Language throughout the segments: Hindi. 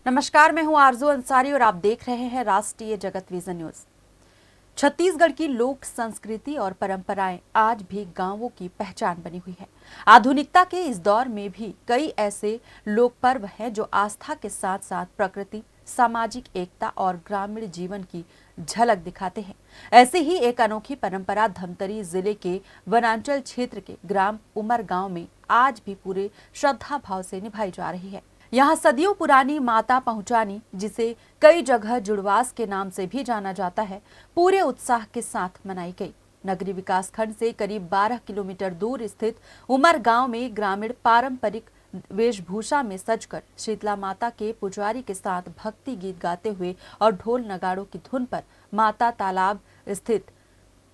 नमस्कार, मैं हूं आरजू अंसारी और आप देख रहे हैं राष्ट्रीय जगत विजन न्यूज। छत्तीसगढ़ की लोक संस्कृति और परंपराएं आज भी गांवों की पहचान बनी हुई है। आधुनिकता के इस दौर में भी कई ऐसे लोक पर्व हैं जो आस्था के साथ साथ प्रकृति, सामाजिक एकता और ग्रामीण जीवन की झलक दिखाते हैं। ऐसे ही एक अनोखी परंपरा धमतरी जिले के वनांचल क्षेत्र के ग्राम उमर गांव में आज भी पूरे श्रद्धा भाव से निभाई जा रही है। यहाँ सदियों पुरानी माता पहुंचानी, जिसे कई जगह जुड़वास के नाम से भी जाना जाता है, पूरे उत्साह के साथ मनाई गई। नगरी विकास खंड से करीब 12 किलोमीटर दूर स्थित उमर गांव में ग्रामीण पारंपरिक वेशभूषा में सजकर शीतला माता के पुजारी के साथ भक्ति गीत गाते हुए और ढोल नगाड़ों की धुन पर माता तालाब स्थित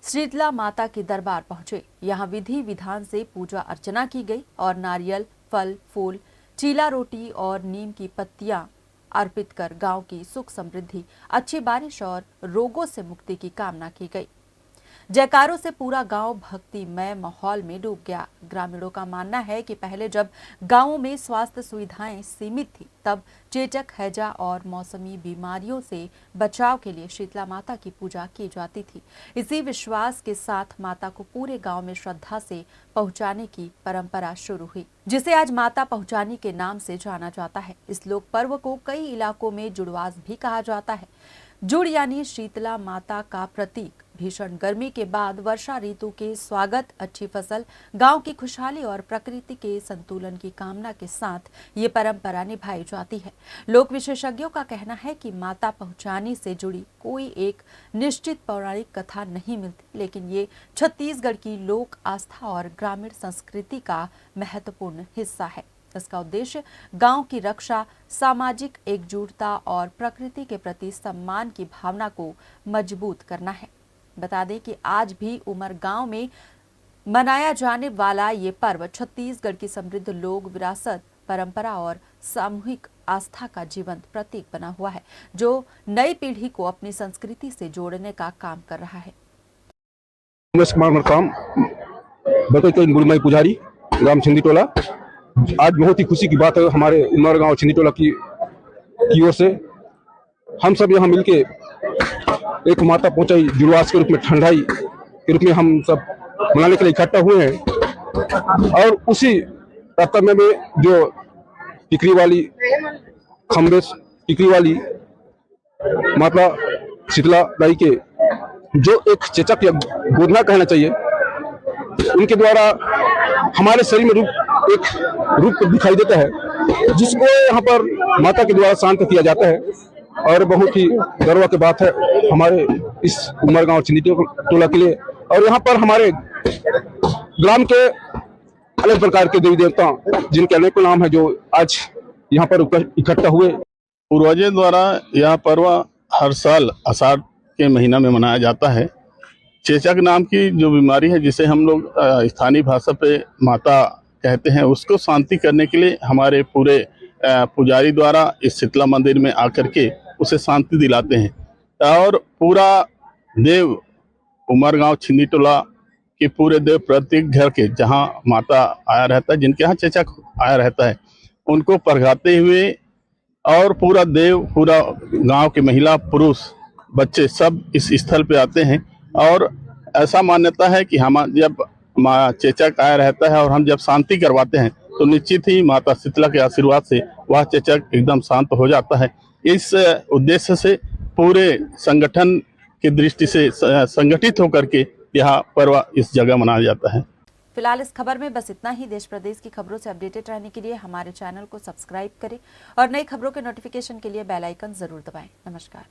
शीतला माता के दरबार पहुंचे। यहाँ विधि विधान से पूजा अर्चना की गई और नारियल, फल, फूल, चीला रोटी और नीम की पत्तियां अर्पित कर गांव की सुख समृद्धि, अच्छी बारिश और रोगों से मुक्ति की कामना की गई। जयकारों से पूरा गांव भक्तिमय माहौल में डूब गया। ग्रामीणों का मानना है कि पहले जब गांवों में स्वास्थ्य सुविधाएं सीमित थी, तब चेचक, हैजा और मौसमी बीमारियों से बचाव के लिए शीतला माता की पूजा की जाती थी। इसी विश्वास के साथ माता को पूरे गांव में श्रद्धा से पहुंचाने की परंपरा शुरू हुई, जिसे आज माता पहुंचानी के नाम से जाना जाता है। इस लोक पर्व को कई इलाकों में जुड़वास भी कहा जाता है। जुड़ यानी शीतला माता का प्रतीक। भीषण गर्मी के बाद वर्षा ऋतु के स्वागत, अच्छी फसल, गांव की खुशहाली और प्रकृति के संतुलन की कामना के साथ ये परंपरा निभाई जाती है। लोक विशेषज्ञों का कहना है कि माता पहुंचानी से जुड़ी कोई एक निश्चित पौराणिक कथा नहीं मिलती, लेकिन ये छत्तीसगढ़ की लोक आस्था और ग्रामीण संस्कृति का महत्वपूर्ण हिस्सा है। इसका उद्देश्य गांव की रक्षा, सामाजिक एकजुटता और प्रकृति के प्रति सम्मान की भावना को मजबूत करना है। बता दें कि आज भी उमर गांव में मनाया जाने वाला ये पर्व छत्तीसगढ़ की समृद्ध लोक विरासत, परंपरा और सामूहिक आस्था का जीवंत प्रतीक बना हुआ है, जो नई पीढ़ी को अपनी संस्कृति से जोड़ने का काम कर रहा है। पुजारी, ग्राम छिंदीटोला। आज बहुत ही खुशी की बात है हमारे उमर गांव छिंदीटोला की ओर से। हम सब यहाँ मिलके एक माता पहुंचाई जुड़वास के रूप में, ठंडाई के रूप में हम सब मनाने के लिए इकट्ठा हुए हैं। और उसी तारतम्य में जो टिकरी वाली खम्बे, टिकरी वाली माता शीतला दाई के जो एक चेचक या गोदना कहना चाहिए, उनके द्वारा हमारे शरीर में एक रूप दिखाई देता है, जिसको यहाँ पर माता के द्वारा शांत किया जाता है। और बहुत ही गर्व की बात है हमारे इस उमर गांव छिंदीटोला के लिए। और यहाँ पर हमारे ग्राम के अलग प्रकार के देवी देवता, जिनके अनेकों नाम है, जो आज यहाँ पर इकट्ठा हुए। पूर्वजों द्वारा यह पर्व हर साल आषाढ़ के महीना में मनाया जाता है। चेचक नाम की जो बीमारी है, जिसे हम लोग स्थानीय भाषा पे माता कहते हैं, उसको शांति करने के लिए हमारे पूरे पुजारी द्वारा इस शीतला मंदिर में आकर के उसे शांति दिलाते हैं। और पूरा देव उमर गांव छिंदीटोला के पूरे देव प्रत्येक घर के जहां माता आया रहता है, जिनके यहाँ चेचक आया रहता है, उनको परघाते हुए और पूरा देव, पूरा गांव के महिला, पुरुष, बच्चे सब इस स्थल पे आते हैं। और ऐसा मान्यता है कि हम जब चेचक आया रहता है और हम जब शांति करवाते हैं, तो निश्चित ही माता शीतला के आशीर्वाद से वह चेचक एकदम शांत हो जाता है। इस उद्देश्य से पूरे संगठन की दृष्टि से संगठित होकर के यह पर्व इस जगह मनाया जाता है। फिलहाल इस खबर में बस इतना ही। देश प्रदेश की खबरों से अपडेटेड रहने के लिए हमारे चैनल को सब्सक्राइब करें और नई खबरों के नोटिफिकेशन के लिए बेल आइकन जरूर दबाएं। नमस्कार।